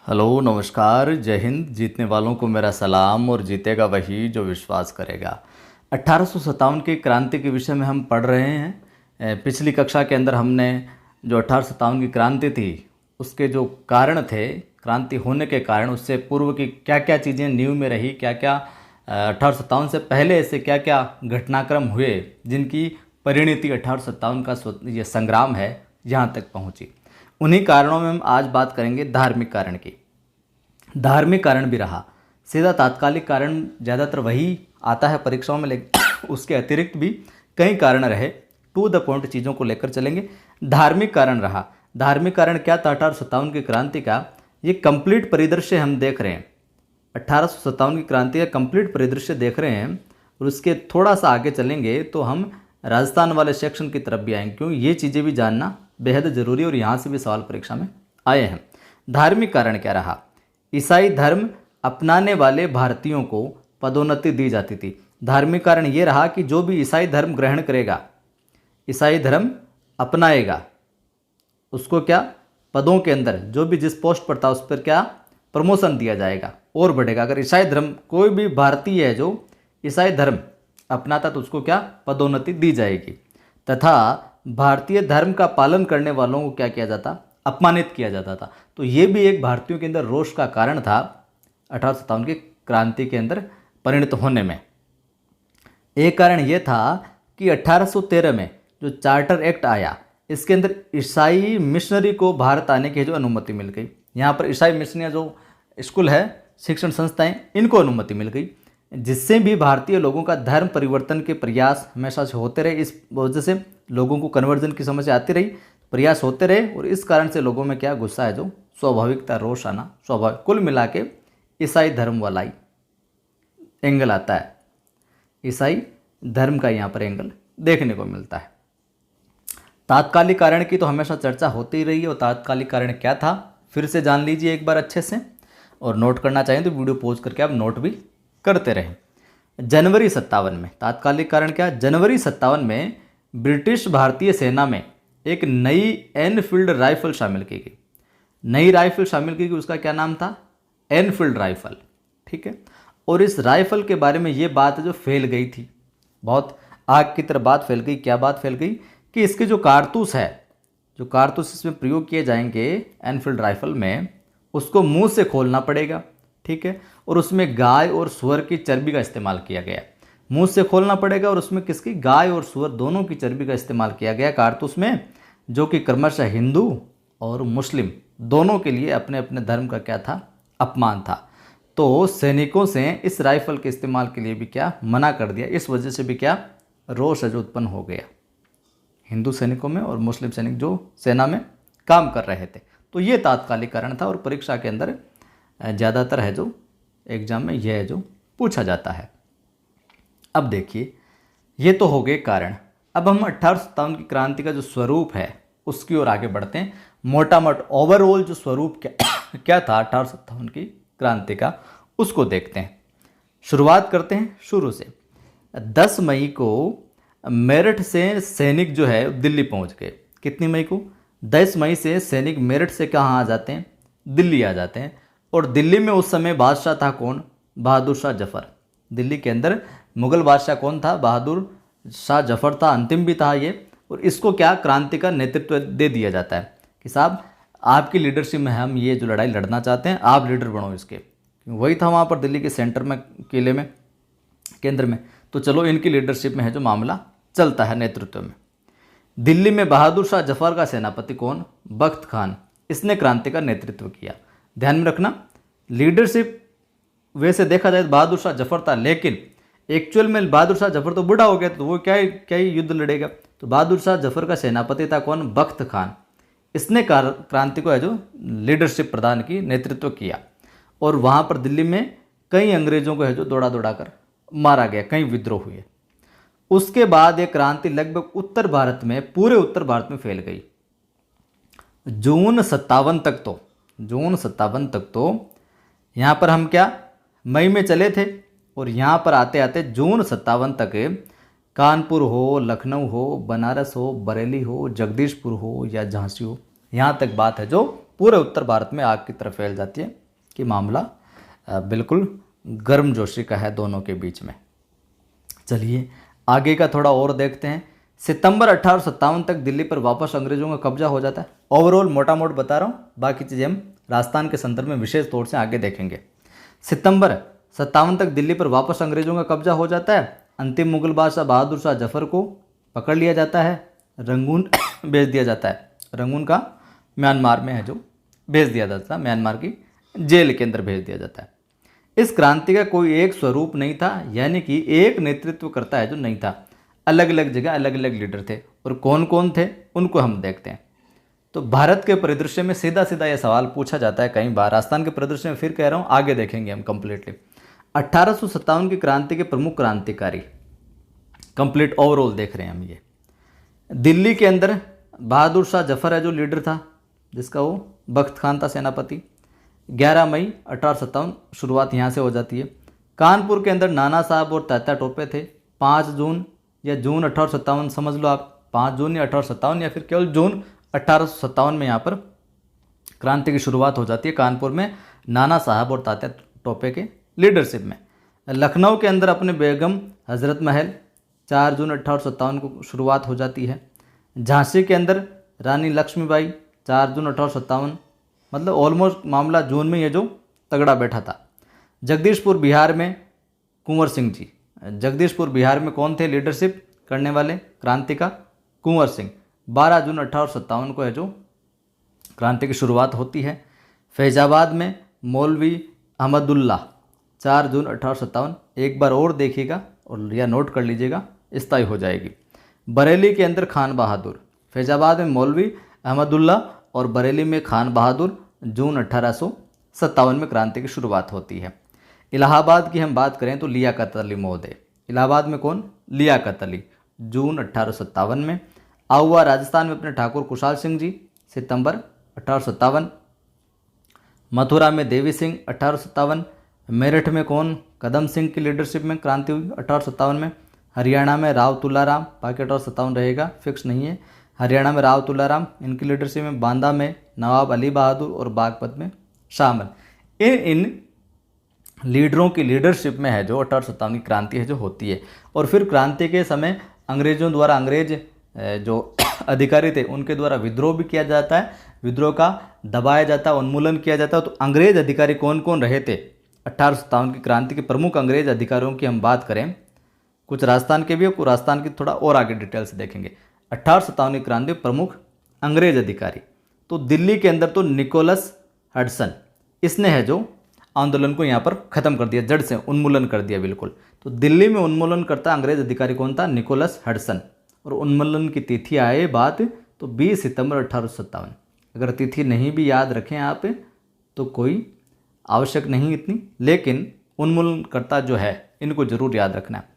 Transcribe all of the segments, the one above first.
Hello नमस्कार जय हिंद। जीतने वालों को मेरा सलाम और जीतेगा वही जो विश्वास करेगा। 1857 की क्रांति के विषय में हम पढ़ रहे हैं। पिछली कक्षा के अंदर हमने जो 1857 की क्रांति थी उसके जो कारण थे, क्रांति होने के कारण, उससे पूर्व की क्या क्या चीज़ें नींव में रही, क्या क्या 1857 से पहले ऐसे क्या क्या घटनाक्रम हुए जिनकी परिणति 1857 का ये संग्राम है यहाँ तक पहुँची। उन्हीं कारणों में हम आज बात करेंगे धार्मिक कारण की। धार्मिक कारण भी रहा, सीधा तात्कालिक कारण ज़्यादातर वही आता है परीक्षाओं में, लेकिन उसके अतिरिक्त भी कई कारण रहे। टू द पॉइंट चीज़ों को लेकर चलेंगे। धार्मिक कारण रहा। धार्मिक कारण क्या था 1857 की क्रांति का? ये कंप्लीट परिदृश्य हम देख रहे हैं। 1857 की क्रांति का कंप्लीट परिदृश्य देख रहे हैं और उसके थोड़ा सा आगे चलेंगे तो हम राजस्थान वाले सेक्शन की तरफ भी आएंगे, क्योंकि ये चीज़ें भी जानना बेहद ज़रूरी और यहाँ से भी सवाल परीक्षा में आए हैं। धार्मिक कारण क्या रहा? ईसाई धर्म अपनाने वाले भारतीयों को पदोन्नति दी जाती थी। धार्मिक कारण ये रहा कि जो भी ईसाई धर्म ग्रहण करेगा, ईसाई धर्म अपनाएगा, उसको क्या पदों के अंदर जो भी जिस पोस्ट पर था उस पर क्या प्रमोशन दिया जाएगा और बढ़ेगा। अगर ईसाई धर्म, कोई भी भारतीय है जो ईसाई धर्म अपनाता तो उसको क्या पदोन्नति दी जाएगी। तथा भारतीय धर्म का पालन करने वालों को क्या किया जाता? अपमानित किया जाता था। तो ये भी एक भारतीयों के अंदर रोष का कारण था 1857 की क्रांति के अंदर परिणत होने में। एक कारण ये था कि 1813 में जो चार्टर एक्ट आया, इसके अंदर ईसाई मिशनरी को भारत आने की जो अनुमति मिल गई। यहाँ पर ईसाई मिशनरी जो स्कूल है, शिक्षण संस्थाएं, इनको अनुमति मिल गई, जिससे भी भारतीय लोगों का धर्म परिवर्तन के प्रयास हमेशा से होते रहे। इस वजह से लोगों को कन्वर्जन की समस्या आती रही, प्रयास होते रहे और इस कारण से लोगों में क्या गुस्सा है, जो स्वाभाविकता, रोष आना स्वाभाविक। कुल मिला के ईसाई धर्म वाला ही एंगल आता है, ईसाई धर्म का यहाँ पर एंगल देखने को मिलता है। तात्कालिक कारण की तो हमेशा चर्चा होती ही रही है, और तात्कालिक कारण क्या था फिर से जान लीजिए एक बार अच्छे से, और नोट करना चाहें तो वीडियो पॉज करके आप नोट भी करते रहें। जनवरी 57 में तात्कालिक कारण क्या? जनवरी 57 में ब्रिटिश भारतीय सेना में एक नई एनफील्ड राइफल शामिल की गई। नई राइफल शामिल की गई, उसका क्या नाम था? Enfield rifle. ठीक है। और इस राइफल के बारे में ये बात जो फैल गई थी, बहुत आग की तरह बात फैल गई। क्या बात फैल गई? कि इसके जो कारतूस है, जो कारतूस इसमें प्रयोग किए जाएंगे एनफील्ड राइफल में, उसको मुंह से खोलना पड़ेगा। ठीक है। और उसमें गाय और सुअर की चर्बी का इस्तेमाल किया गया। मुंह से खोलना पड़ेगा और उसमें किसकी? गाय और सुअर दोनों की चर्बी का इस्तेमाल किया गया कारतूस में, जो कि क्रमशः हिंदू और मुस्लिम दोनों के लिए अपने अपने धर्म का क्या था? अपमान था। तो सैनिकों से इस राइफल के इस्तेमाल के लिए भी क्या मना कर दिया। इस वजह से भी क्या रोष जो उत्पन्न हो गया हिंदू सैनिकों में और मुस्लिम सैनिक जो सेना में काम कर रहे थे। तो ये तात्कालिक कारण था और परीक्षा के अंदर ज़्यादातर है जो एग्जाम में यह है जो पूछा जाता है। अब देखिए, ये तो हो गए कारण। अब हम 1857 की क्रांति का जो स्वरूप है उसकी ओर आगे बढ़ते हैं। मोटा मोटा ओवरऑल जो स्वरूप क्या था 1857 की क्रांति का, उसको देखते हैं। शुरुआत करते हैं शुरू से। 10 मई को मेरठ से सैनिक जो है दिल्ली पहुंच गए। कितनी मई को? 10 मई से सैनिक मेरठ से कहाँ आ जाते हैं? दिल्ली आ जाते हैं। और दिल्ली में उस समय बादशाह था कौन? बहादुर शाह जफर। दिल्ली के अंदर मुगल बादशाह कौन था? बहादुर शाह जफर था, अंतिम भी था ये। और इसको क्या क्रांति का नेतृत्व दे दिया जाता है कि साहब आपकी लीडरशिप में हम ये जो लड़ाई लड़ना चाहते हैं, आप लीडर बनो इसके। वही था वहाँ पर दिल्ली के सेंटर में, किले में, केंद्र में। तो चलो इनकी लीडरशिप में है जो मामला चलता है नेतृत्व में। दिल्ली में बहादुर शाह जफर का सेनापति कौन? बख्त खान। इसने क्रांति का नेतृत्व किया। ध्यान में रखना, लीडरशिप वैसे देखा जाए तो बहादुर शाह जफर था, लेकिन एक्चुअल में बहादुर शाह जफर तो बूढ़ा हो गया, तो वो क्या ही युद्ध लड़ेगा। तो बहादुर शाह जफर का सेनापति था कौन? बख्त खान। इसने क्रांति को है जो लीडरशिप प्रदान की, नेतृत्व किया। और वहाँ पर दिल्ली में कई अंग्रेजों को है जो दौड़ा दौड़ा कर मारा गया, कई विद्रोह हुए। उसके बाद ये क्रांति लगभग उत्तर भारत में, पूरे उत्तर भारत में फैल गई। जून 57 तक तो यहाँ पर हम क्या मई में चले थे, और यहाँ पर आते आते जून 57 तक कानपुर हो, लखनऊ हो, बनारस हो, बरेली हो, जगदीशपुर हो या झांसी हो, यहाँ तक बात है जो पूरे उत्तर भारत में आग की तरफ फैल जाती है कि मामला बिल्कुल गर्मजोशी का है दोनों के बीच में। चलिए आगे का थोड़ा और देखते हैं। सितंबर 1857 तक दिल्ली पर वापस अंग्रेजों का कब्जा हो जाता है। ओवरऑल मोटा मोट बता रहा हूँ, बाकी चीज़ें हम राजस्थान के संदर्भ में विशेष तौर से आगे देखेंगे। सितंबर 57 तक दिल्ली पर वापस अंग्रेजों का कब्जा हो जाता है। अंतिम मुगल बादशाह बहादुर शाह जफर को पकड़ लिया जाता है, रंगून भेज दिया जाता है। रंगून का म्यांमार में है, जो भेज दिया जाता है, म्यांमार की जेल के अंदर भेज दिया जाता है। इस क्रांति का कोई एक स्वरूप नहीं था, यानी कि एक नेतृत्व करता है जो नहीं था। अलग अलग जगह अलग अलग लीडर थे, और कौन कौन थे उनको हम देखते हैं। तो भारत के परिदृश्य में सीधा सीधा यह सवाल पूछा जाता है कई बार। राजस्थान के परिदृश्य में फिर कह रहा हूँ, आगे देखेंगे हम कंप्लीटली। 1857 की क्रांति के प्रमुख क्रांतिकारी कंप्लीट ओवरऑल देख रहे हैं हम। ये दिल्ली के अंदर बहादुर शाह जफर है जो लीडर था, जिसका वो बख्त खान था सेनापति। 11 मई 1857 शुरुआत यहाँ से हो जाती है। कानपुर के अंदर नाना साहब और तात्या टोपे थे। 5 जून या जून 1857 समझ लो आप, 5 जून या 1857 या फिर केवल जून 1857 में यहाँ पर क्रांति की शुरुआत हो जाती है कानपुर में नाना साहब और तात्या टोपे के लीडरशिप में। लखनऊ के अंदर अपने बेगम हजरत महल 4 जून 1857 को शुरुआत हो जाती है। झांसी के अंदर रानी लक्ष्मीबाई 4 जून 1857, मतलब ऑलमोस्ट मामला जून में ये जो तगड़ा बैठा था। जगदीशपुर बिहार में कुंवर सिंह जी, जगदीशपुर बिहार में कौन थे लीडरशिप करने वाले क्रांति का? कुंवर सिंह। 12 जून 1857 को है जो क्रांति की शुरुआत होती है। फैजाबाद में मौलवी अहमदुल्ला 4 जून 1857, एक बार और देखिएगा और या नोट कर लीजिएगा, स्थायी हो जाएगी। बरेली के अंदर खान बहादुर, फैजाबाद में मौलवी अहमदुल्ला और बरेली में खान बहादुर। जून 1857 में क्रांति की शुरुआत होती है। इलाहाबाद की हम बात करें तो लियाकत अली महोदय, इलाहाबाद में कौन? लियाकत अली, जून 1857 में। आहुआ राजस्थान में अपने ठाकुर कुशाल सिंह जी, सितंबर 1857। मथुरा में देवी सिंह 1857। मेरठ में कौन? कदम सिंह की लीडरशिप में क्रांति हुई 1857 में। हरियाणा में राव तुलाराम, बाकी 1857 रहेगा, फिक्स नहीं है। हरियाणा में राव तुलाराम, इनकी लीडरशिप में। बांदा में नवाब अली बहादुर और बागपत में शामिल। इन लीडरों की लीडरशिप में है जो 1857 की क्रांति है जो होती है। और फिर क्रांति के समय अंग्रेज़ों द्वारा, अंग्रेज जो अधिकारी थे उनके द्वारा विद्रोह भी किया जाता है, विद्रोह का दबाया जाता है, उन्मूलन किया जाता है। तो अंग्रेज अधिकारी कौन कौन रहे थे 1857 की क्रांति के प्रमुख अंग्रेज अधिकारियों की हम बात करें, कुछ राजस्थान के भी और राजस्थान की थोड़ा और आगे डिटेल से देखेंगे। 1857 की क्रांति प्रमुख अंग्रेज अधिकारी, तो दिल्ली के अंदर तो निकोलस हडसन, इसने है जो आंदोलन को यहाँ पर ख़त्म कर दिया, जड़ से उन्मूलन कर दिया बिल्कुल। तो दिल्ली में उन्मूलन करता अंग्रेज अधिकारी कौन था? Nicholas Hudson. और उन्मूलन की तिथि आए बात तो 20 सितंबर 1857। अगर तिथि नहीं भी याद रखें आप तो कोई आवश्यक नहीं इतनी, लेकिन उन्मूलनकर्ता जो है इनको जरूर याद रखना है।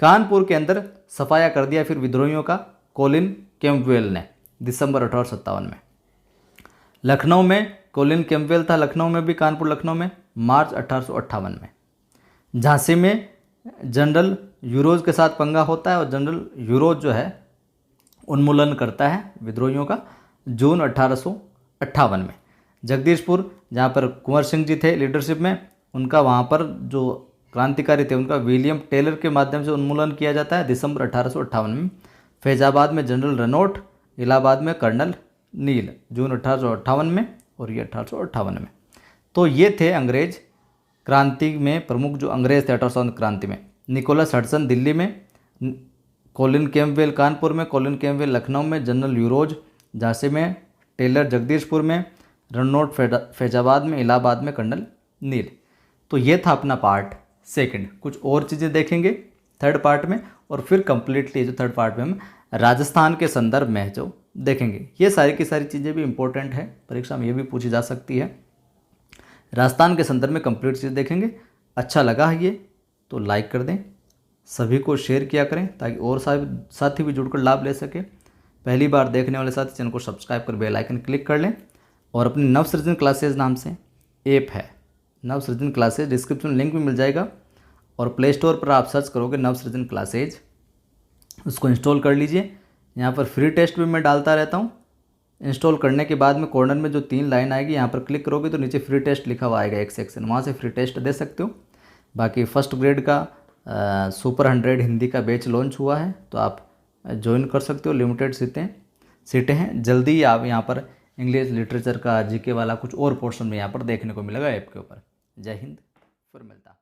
कानपुर के अंदर सफाया कर दिया फिर विद्रोहियों का कोलिन कैंपवेल ने, दिसंबर 1857 में। लखनऊ में कोलिन कैंपवेल था, लखनऊ में भी, कानपुर लखनऊ में, मार्च 1858 में। झांसी में जनरल यूरोज के साथ पंगा होता है और जनरल यूरोज जो है उन्मूलन करता है विद्रोहियों का, जून 1858 में। जगदीशपुर जहाँ पर कुंवर सिंह जी थे लीडरशिप में, उनका वहाँ पर जो क्रांतिकारी थे उनका विलियम टेलर के माध्यम से उन्मूलन किया जाता है, दिसंबर 1858 में। फैजाबाद में जनरल रनोट, इलाहाबाद में कर्नल नील, जून 1858 में, और ये 1858 में। तो ये थे अंग्रेज क्रांति में प्रमुख जो अंग्रेज थे 1857 क्रांति में। निकोलस हडसन दिल्ली में, कोलिन कैंपवेल कानपुर में, कोलिन कैंपवेल लखनऊ में, जनरल यूरोज झांसी में, टेलर जगदीशपुर में, रनोट फैजाबाद में, इलाहाबाद में कर्नल नील। तो ये था अपना पार्ट सेकंड। कुछ और चीज़ें देखेंगे थर्ड पार्ट में, और फिर कंप्लीटली जो थर्ड पार्ट में हम राजस्थान के संदर्भ में जो देखेंगे। ये सारी की सारी चीज़ें भी इंपॉर्टेंट है, परीक्षा में ये भी पूछी जा सकती है। राजस्थान के संदर्भ में कंप्लीट चीज़ देखेंगे। अच्छा लगा है ये तो लाइक कर दें, सभी को शेयर किया करें ताकि और साथी भी जुड़कर लाभ ले सके। पहली बार देखने वाले साथी चैनल को सब्सक्राइब कर बेल आइकन क्लिक कर लें। और अपनी नवसृजन क्लासेज नाम से ऐप है, नवसृजन क्लासेज, डिस्क्रिप्शन लिंक भी मिल जाएगा। और प्ले स्टोर पर आप सर्च करोगे नवसृजन क्लासेज, उसको इंस्टॉल कर लीजिए। यहाँ पर फ्री टेस्ट भी मैं डालता रहता हूँ, इंस्टॉल करने के बाद में कॉर्नर में जो 3 लाइन आएगी यहाँ पर क्लिक करोगे तो नीचे फ्री टेस्ट लिखा हुआ आएगा एक सेक्शन, वहाँ से फ्री टेस्ट दे सकते हो। बाकी फर्स्ट ग्रेड का सुपर 100 हिंदी का बैच लॉन्च हुआ है, तो आप ज्वाइन कर सकते हो। लिमिटेड सीटें हैं। जल्दी ही आप यहाँ पर इंग्लिश लिटरेचर का जीके वाला कुछ और पोर्शन में यहाँ पर देखने को मिलेगा ऐप के ऊपर। जय हिंद, फिर मिलता।